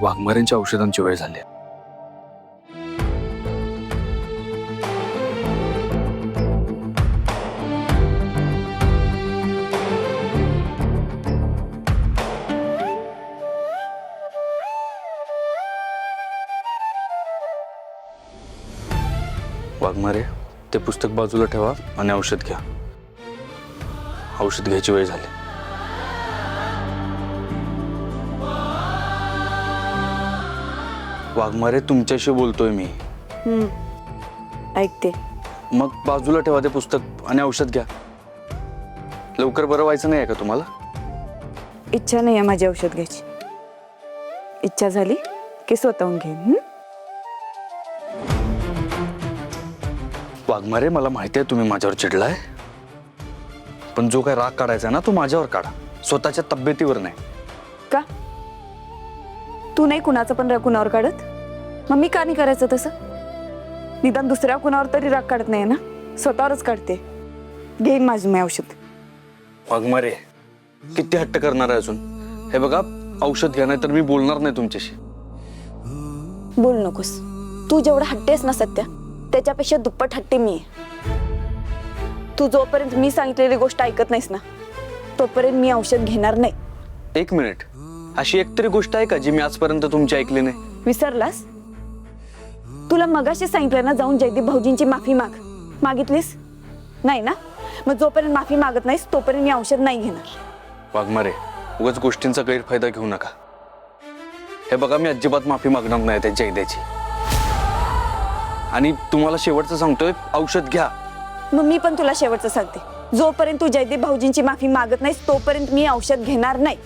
वाघमारेंच्या औषधांची वेळ झाली. वाघमारे, ते पुस्तक बाजूला ठेवा आणि औषध घ्या. औषध घ्यायची वेळ झाली. वाघमारे, तुमच्याशी बोलतोय मी. ऐकते. मग बाजूला ठेवा ते पुस्तक आणि औषध घ्या. लवकर बरं व्हायचं नाही आहे का तुम्हाला? इच्छा नाही आहे माझी औषध घ्यायची. इच्छा झाली की स्वतःहून घेईन. वाघमारे, मला माहिती आहे तुम्ही माझ्यावर चिडलाय, पण जो काय राग काढायचा ना तो माझ्यावर काढा, स्वतःच्या तब्येतीवर नाही. का तू नाही कुणाचं पण राग कुणावर काढत? मग मी का नाही करायचं तसं? निदान दुसऱ्या कुणावर तरी राग काढत नाही ना, स्वतःवरच काढते. घेईन माझी मी औषध. वाघमारे, किती हट्ट करणार आहे अजून? हे बघा, औषध घ्या नाही तर मी बोलणार नाही तुमच्याशी. बोल नकोस. तू जेवढा हट्टेस ना सत्या, त्याच्यापेक्षा दुप्पट हट्टी मी आहे. तू जोपर्यंत मी सांगितलेली गोष्ट ऐकत नाहीस ना, तोपर्यंत मी औषध घेणार नाही. एक मिनिट, अशी एकतरी गोष्ट आहे का जी मी आजपर्यंत तुमची ऐकली नाही? विसरलास? तुला मगाशी सांगितलं ना, जाऊन जयदीप भाऊजींची माफी मागितलीस नाही ना? मग जोपर्यंत माफी मागत नाहीस तोपर्यंत मी औषध नाही घेणार. वाघमारे, उगाच गोष्टींचा गैरफायदा घेऊ नका. हे बघा, मी अजिबात माफी मागणार नाही त्या जयदेची. आणि तुम्हाला शेवटचं सांगतोय, औषध घ्या. मग मी पण तुला शेवटचं सांगते, जोपर्यंत तू जयदीप भाऊजींची माफी मागत नाहीस तोपर्यंत मी औषध घेणार नाही.